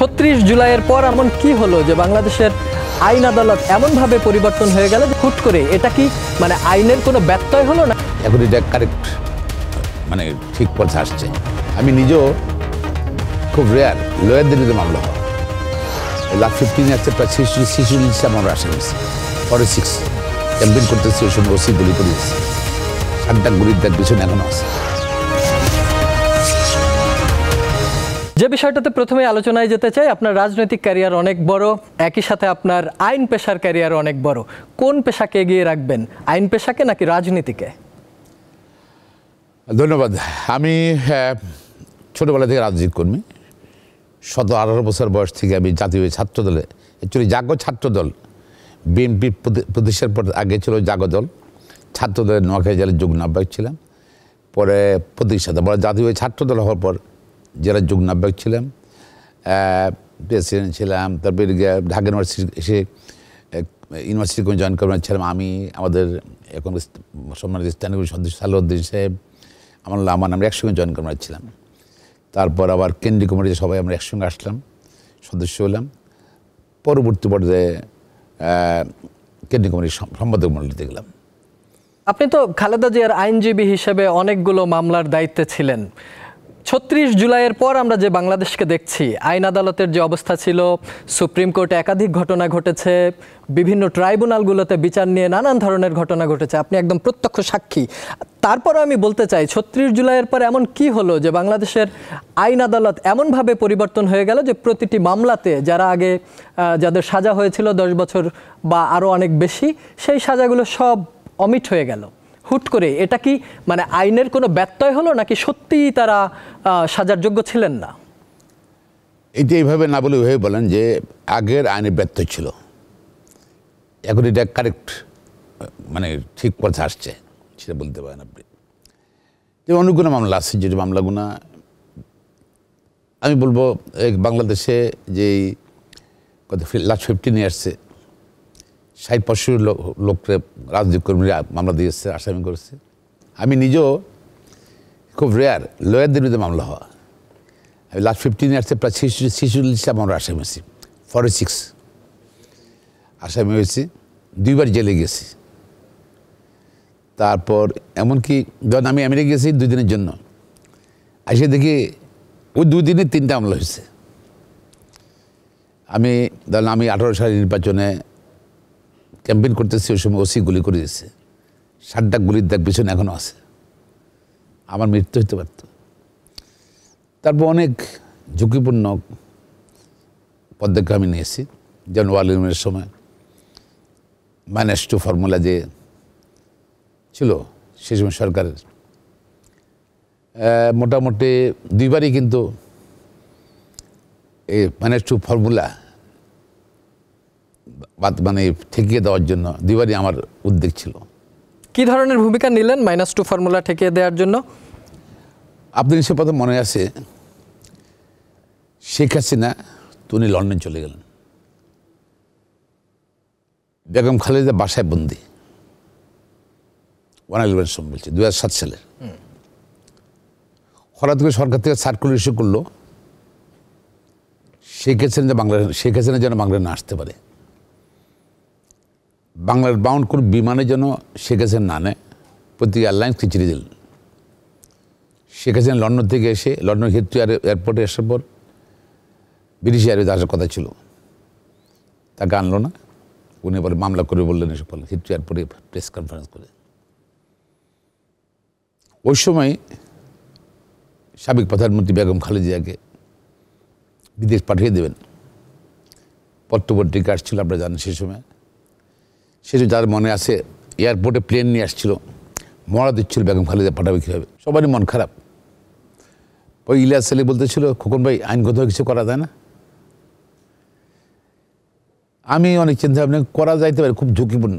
৩৬ জুলাইয়ের পর এমন কি হলো যে বাংলাদেশের আইন আদালত এমনভাবে পরিবর্তন হয়ে গেল যে হুট করে এটা কি মানে আইনের কোনো ব্যত্যয় হলো না? এখন এটা কারেক্ট মানে ঠিক পথে আসছে। আমি নিজেও খুব রেয়ার লয়ারদের বিরুদ্ধে মামলা হওয়া। লাস্ট 15 ইয়ার্সে প্রায় 46 আমার আসা গেছে 46 ক্যাম্পেইন করতেছি ওই সময় ওসি গুলি করে দিচ্ছে। 7টা গুলির দাগ পিছনে এখনো আছে। যে বিষয়টাতে প্রথমে আলোচনায় যেতে চাই, আপনার রাজনৈতিক ক্যারিয়ার অনেক বড়, একই সাথে আপনার আইন পেশার ক্যারিয়ার অনেক বড়। কোন পেশাকে এগিয়ে রাখবেন, আইন পেশাকে নাকি রাজনীতিকে? ধন্যবাদ। আমি ছোটবেলা থেকে রাজনীতি কর্মী। 17-18 বছর বয়স থেকে আমি জাতীয় ছাত্র দলে, অ্যাকচুয়ালি জাগো ছাত্র দল, বিএনপি প্রতিষ্ঠার পর আগে ছিল জাগো দল, ছাত্র দলের নোয়াখালী জেলার যুগ্ম আহ্বায়ক ছিলাম। পরে প্রতিষ্ঠাতা পরে জাতীয় ছাত্র দল হওয়ার পর জেলার যুগ্ম আহ্বায়ক ছিলাম, প্রেসিডেন্ট ছিলাম। তারপরে ঢাকা ইউনিভার্সিটি এসে ইউনিভার্সিটি জয়েন করবার ছিলাম আমি, আমাদের এখন সম্মানিত স্থানীয় সদস্য সালাউদ্দিন সাহেব, আমার আমরা একসঙ্গে জয়েন করবার ছিলাম। তারপর আবার কেন্দ্রীয় কমিটিতে সবাই আমরা একসঙ্গে আসলাম, সদস্য হলাম। পরবর্তী পর্যায়ে কেন্দ্রীয় কমিটির সম্পাদক মণ্ডলীতে গেলাম। আপনি তো খালেদা জিয়ার আইনজীবী হিসেবে অনেকগুলো মামলার দায়িত্বে ছিলেন। ৩৬ জুলাইয়ের পর আমরা যে বাংলাদেশকে দেখছি, আইন আদালতের যে অবস্থা ছিল, সুপ্রিম কোর্টে একাধিক ঘটনা ঘটেছে, বিভিন্ন ট্রাইব্যুনালগুলোতে বিচার নিয়ে নানান ধরনের ঘটনা ঘটেছে, আপনি একদম প্রত্যক্ষ সাক্ষী। তারপরও আমি বলতে চাই, ৩৬ জুলাইয়ের পর এমন কি হলো যে বাংলাদেশের আইন আদালত এমনভাবে পরিবর্তন হয়ে গেল যে প্রতিটি মামলাতে যারা আগে যাদের সাজা হয়েছিল 10 বছর বা আরও অনেক বেশি, সেই সাজাগুলো সব অমিট হয়ে গেল হুট করে। এটা কি মানে আইনের কোনো ব্যত্যয় হলো নাকি সত্যিই তারা সাজার যোগ্য ছিলেন না? এটা এইভাবে না বলে ওইভাবে বলেন যে আগের আইনের ব্যত্যয় ছিল, এখন এটা কারেক্ট মানে ঠিক পথে আসছে, সেটা বলতে পারেন আপনি। যে অনেকগুলো মামলা আছে, যেটা মামলাগুলো আমি বলবো বাংলাদেশে যেই কত লাস্ট 15 ইয়ার্সে 60-65 লোককে রাজনৈতিক কর্মীরা মামলা দিয়েছে, আসামি করেছে। আমি নিজেও খুব রেয়ার লয়ারদের বিরুদ্ধে মামলা হওয়া। আমি লাস্ট 15 ইয়ার্সে প্রায় 46 আমার আসামি হয়েছি, 46 আসামি হয়েছি, 2বার জেলে গেছি। তারপর এমনকি যখন আমি আমেরিকা গেছি 2 দিনের জন্য, এসে দেখি ওই 2 দিনে 3টা মামলা হয়েছে। আমি 18 সালের নির্বাচনে ক্যাম্পেইন করতেছি, ওই সময় ওসি গুলি করে দিয়েছে। 7টা গুলির দাগ পিছনে এখনও আছে। আমার মৃত্যু হতে পারত। তারপর অনেক ঝুঁকিপূর্ণ পদক্ষেপ আমি নিয়েছি, যেমন ওয়ালিমের সময় -2 ফর্মুলা যে ছিল সে সময় সরকারের, মোটামুটি 2বারই কিন্তু এই -2 ফর্মুলা মানে ঠেকিয়ে দেওয়ার জন্য 2বারই আমার উদ্যোগ ছিল। কি ধরনের ভূমিকা নিলেন -2 ফর্মুলা ঠেকিয়ে দেওয়ার জন্য? আপনি নিশ্চয় প্রথম মনে আছে, শেখ হাসিনা উনি লন্ডন চলে গেলেন, বেগম খালেদা বাসায় বন্দি, 111 সময় বলছি 2007 সালে। হঠাৎ করে সরকার থেকে সার্কুলার ইস্যু করলো শেখ হাসিনা যেন বাংলায় না আসতে পারে, বাংলার বাউন্ড কোনো বিমানে যেন শেখ হাসিনা না নেয়, প্রতি এয়ারলাইন্সকে চিঠি দিলেন। শেখ হাসিনা লন্ডন থেকে এসে লন্ডন হিথ্রো এয়ারপোর্টে আসার পর ব্রিটিশ এয়ারওয়েজ আসার কথা ছিল, তাকে আনলো না। উনি বলে মামলা করে বললেন, এসব বললেন হিথ্রো এয়ারপোর্টে প্রেস কনফারেন্স করে। ওই সময় সাবেক প্রধানমন্ত্রী বেগম খালেদা জিয়াকে বিদেশ পাঠিয়ে দেবেন, পত্রপত্রিকা আসছিল, আপনারা জানেন। সে সময় যার মনে আছে, এয়ারপোর্টে প্লেন নিয়ে আসছিল, মরা দিচ্ছিল বেগম খালেদা পাঠাবে কীভাবে, সবারই মন খারাপ। ওই ইলিয়াস আলী বলতেছিল, খোকন ভাই আইনগত কিছু করা যায় না? আমি অনেক চিন্তা ভাবনা করা যাইতে পারে, খুব ঝুঁকিপূর্ণ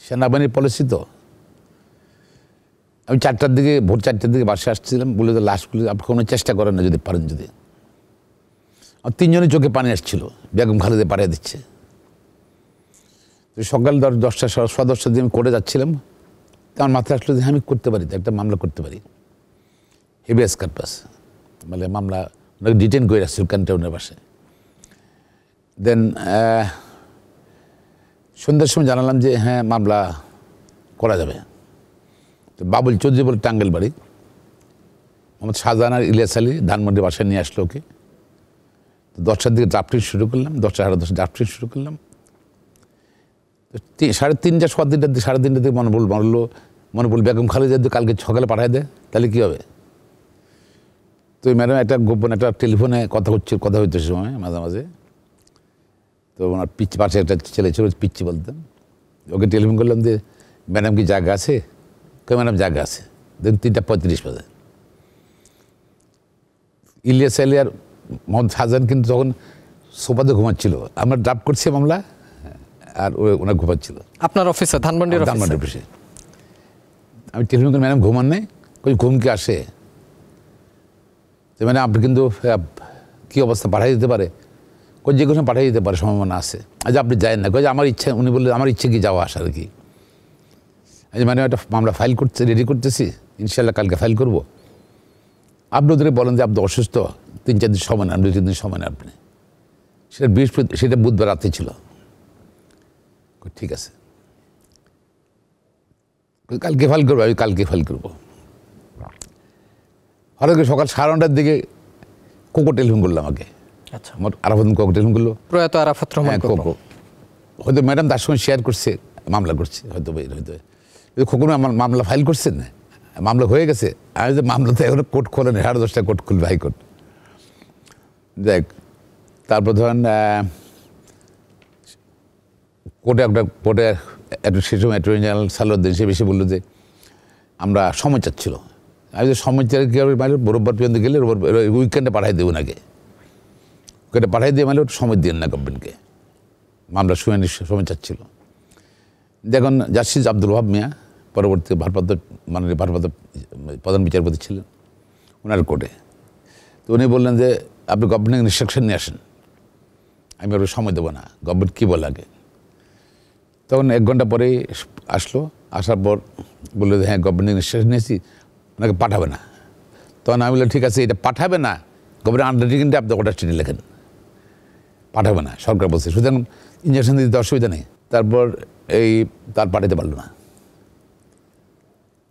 সেনাবাহিনীর পলিসি তো। আমি 4টার দিকে ভোর 4টার দিকে বাসায় আসছিলাম, বলে তো লাশগুলি আপনি কোনো চেষ্টা করেন না যদি পারেন। যদি আর 3জনের চোখে পানি আসছিল, বেগম খালেদা পাঠিয়ে দিচ্ছে। তো সকাল 10টা 10:15 দিকে আমি করে যাচ্ছিলাম, আমার মাথায় আসলো যে আমি করতে পারি, একটা মামলা করতে পারি, হেভিয়াস কার্পাস, মানে মামলা ওনাকে ডিটেন করে রাখছিল ক্যান্টনের বাসায়। দেন সন্ধ্যার সময় জানালাম যে হ্যাঁ মামলা করা যাবে। তো বাবুল চৌধুরী বলে টাঙ্গেল বাড়ি, মোহাম্মদ শাহজাহান আর ইলিয়াস আলী ধানমন্ডির বাসায় নিয়ে আসলো ওকে। তো 10টার দিকে ড্রাফটিং শুরু করলাম, 10টা সাড়ে 10 ড্রাফটিং শুরু করলাম। তো 3:30 সোয়া 3টার দিকে 3:30 দিকে মনে পড়ল বেগম খালেদা যদি কালকে সকালে পাঠায় দেয় তাহলে কী হবে। তো ম্যাডাম একটা গোপন একটা টেলিফোনে কথা হইতে সময় মাঝে মাঝে। তো ওনার পাশে একটা ছেলে ছিল, পিচ্ছি বলতেন, ওকে টেলিফোন করলাম যে ম্যাডাম কি জায়গা আছে? কে ম্যাডাম জায়গা আছে। দেখুন 3:35 বাজে। ইলিয়াস আলী আর মোহাম্মদ শাহজাহান কিন্তু তখন সোফাতে ঘুমাচ্ছিল, আমরা ড্রাফট করছি মামলা আর ওনার ঘুমাচ্ছিল আপনার অফিসে, ধানমন্ডির অফিসে। আমি টেলিফোন করে ম্যাডাম ঘুমান নেই, ঘুম কি আসে? তো মানে আপনি কিন্তু কী অবস্থা পাঠিয়ে দিতে পারে, যে কোনো পাঠিয়ে দিতে পারে, সম্ভাবনা আছে। আচ্ছা আপনি যায়েন না, আমার ইচ্ছা, উনি বললেন আমার ইচ্ছে কি যাওয়া আসা আর কি। আচ্ছা মানে একটা মামলা ফাইল রেডি করতেছি, ইনশাল্লাহ কালকে ফাইল করবো। আপনি ওদেরকে বলেন যে আপনি অসুস্থ, 3-4 দিন সময় নেন, 2-3 দিন সময় নেন আপনি। সেটা বুধবার রাতে ছিল। ঠিক আছে কালকে ফাইল করবো, আমি কালকে ফাইল করবো। হঠাৎ করে সকাল 9:30টার দিকে কোকো টেলিফোন করলো আমাকে। আচ্ছা, আমার আরাফাত কোকো টেলিফোন করলো, প্রয়াত আরাফাত রহমান কোকো। হয়তো ম্যাডাম তার সঙ্গে শেয়ার করছে মামলা করছে, হয়তো খোকন আমার মামলা ফাইল করছেন, মামলা হয়ে গেছে। আমি যে মামলা তো এখন কোর্ট খোলেন, 10:30টায় কোর্ট খুলবে, হাইকোর্ট। যাই তারপর ধরেন কোর্টে সে সময় অ্যাটর্নি জেনারেল সালাউদ্দিন সে বেশি বললো যে আমরা সময় চাচ্ছিল। আমি যে সময় চাই কী হবে, মানে রোববার পর্যন্ত গেলে উইকেন্ডে পাঠাই দেবো নাকি, উইকেন্ডে পাঠাই দিয়ে মানে সময় দিন না গভর্নমেন্টকে, মামলা শুনানি সময় চাচ্ছিল। দেখুন জাস্টিস আব্দুল ওয়াহাব মিয়া পরবর্তী মাননীয় ভারপ্রাপ্ত প্রধান বিচারপতি ছিলেন ওনার কোর্টে। তো উনি বললেন যে আপনি গভর্নমেন্ট ইনস্ট্রাকশন নিয়ে আসেন, আমি ওর সময় দেবো না, গভর্নমেন্ট কী বলে আগে। তখন 1 ঘন্টা পরেই আসলো, আসার পর বললো যে হ্যাঁ গভর্নমেন্ট ইনস্ট্রাকশন নিয়েছি, ওনাকে পাঠাবে না। তখন আমি বললাম ঠিক আছে এটা পাঠাবে না, গভর্নমেন্ট আন্ডারটেকিংটা আপনি ওটা চিঠি লেখেন, পাঠাবে না, সরকার বলছে, সুতরাং ইঞ্জেকশন দিতে অসুবিধা নেই। তারপর তার পাঠাতে পারলো না।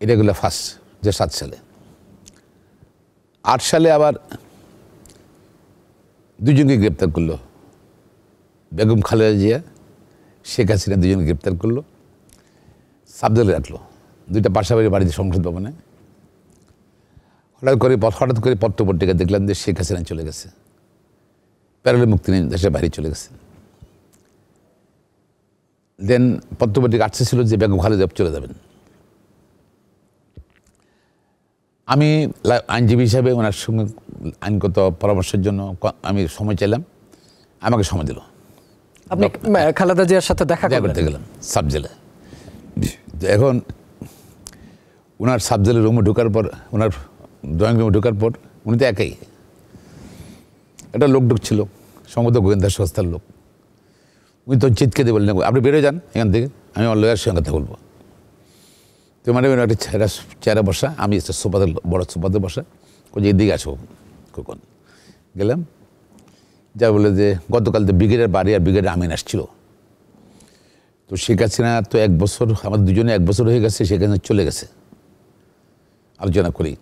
এটাগুলো ফার্স্ট যে 7 সালে। 8 সালে আবার 2জনকে গ্রেপ্তার করলো, বেগম খালেদা জিয়া, শেখ হাসিনা, 2জনকে গ্রেপ্তার করলো, সাবজেলে রাখলো, 2টা পাশাপাশি বাড়িতে সংসদ ভবনে। হঠাৎ করে পত্রপত্রিকা দেখলাম যে শেখ হাসিনা চলে গেছে, প্যারোলে মুক্তি নিয়ে দেশের বাইরে চলে গেছে। দেন পত্রপত্রিকা আসছে ছিল যে বেগম খালেদা চলে যাবেন। আমি আইনজীবী হিসাবে ওনার সঙ্গে আইনগত পরামর্শের জন্য আমি সময় চাইলাম, আমাকে সময় দিল। আপনি খালেদা জিয়ার সাথে দেখা করতে গেলাম সাব জেলে। এখন ওনার সাব জেলের রুমে ঢোকার পর, ওনার ড্রয়িং রুমে ঢোকার পর, উনি তো একাই, একটা লোক ঢুকছিল, সম্ভবত গোয়েন্দা সংস্থার লোক। উনি তো চিৎকে দিয়ে বললেন আপনি বেরোয় যান এখান থেকে, আমি আমার লয়ারের সঙ্গে কথা বলবো। তো মানে একটা চেয়ারে বসা, আমি সোফাতে, বড় সোফাতে বসা, যে এদিকে আসবো কখন। গেলাম, যা বলে যে গতকাল তো ব্রিগেডের বাড়ি আর ব্রিগেডের আমিন আসছিল। তো শেখ হাসিনা তো 1 বছর, আমাদের দুজনে 1 বছর হয়ে গেছে, সেখানে চলে গেছে। আলোচনা করি,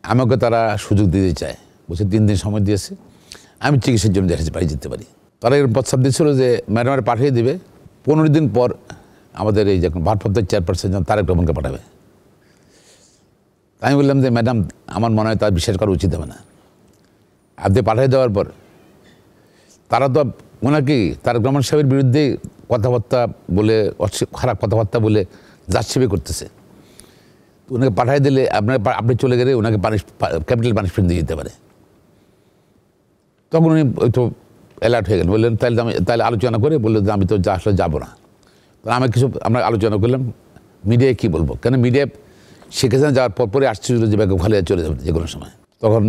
আমাকে তারা সুযোগ দিতে চায়, বলছে 3 দিন সময় দিয়েছে, আমি চিকিৎসার জন্য দেশের বাড়ি যেতে পারি। তারা এর প্রস্তাব দিয়েছিল যে ম্যাডামের পাঠিয়ে দেবে, 15 দিন পর আমাদের এই যখন ভারপ্রাপ্ত চেয়ারপারসন যখন তারেক রহমানকে পাঠাবে। আমি বললাম যে ম্যাডাম আমার মনে হয় তার বিশ্বাস করা উচিত হবে না। আপনি পাঠিয়ে দেওয়ার পর তারা তো ওনাকে তারেক রহমান সাহেবের বিরুদ্ধে কথাবার্তা বলে, খারাপ কথাবার্তা বলে জাতসেবী করতেছে। তো ওনাকে পাঠিয়ে দিলে আপনি চলে গেলে ওনাকে ক্যাপিটাল পানিশমেন্ট দিয়ে দিতে পারে। তখন উনি একটু অ্যালার্ট হয়ে গেলেন, বললেন তাহলে আলোচনা করে বললো যে আমি তো আসলে যাবো না। আমি আমরা আলোচনা করলাম মিডিয়ায় কী বলবো, কেন মিডিয়ায় শেখ হাসিনা যাওয়ার পরে আসছিল যে বেগম খালেদা চলে যাবে যে কোনো সময়। তখন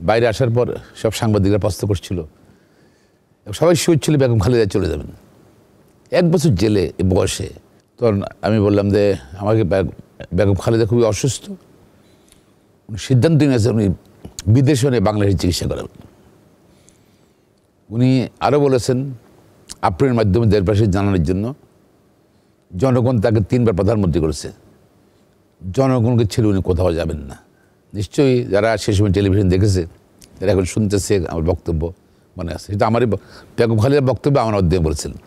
বাইরে আসার পর সব সাংবাদিকরা প্রশ্ন করছিল, সবাই শুয়েছিল বেগম খালেদা চলে যাবেন, 1 বছর জেলে বয়সে। তখন আমি বললাম যে আমাকে বেগম খালেদা খুবই অসুস্থ, সিদ্ধান্ত নিয়েছে উনি বিদেশে বাংলাদেশে চিকিৎসা করাবেন। উনি আরও বলেছেন আপনার মাধ্যমে দেশবাসী জানানোর জন্য, জনগণ তাকে 3বার প্রধানমন্ত্রী করেছে, জনগণকে ছেড়ে উনি কোথাও যাবেন না। নিশ্চয়ই যারা সে সময় টেলিভিশন দেখেছে তারা এখন শুনতেছে আমার বক্তব্য মনে আছে। এটা আমারই বেগম খালেদার বক্তব্য আমার মাধ্যমে বলেছিলেন।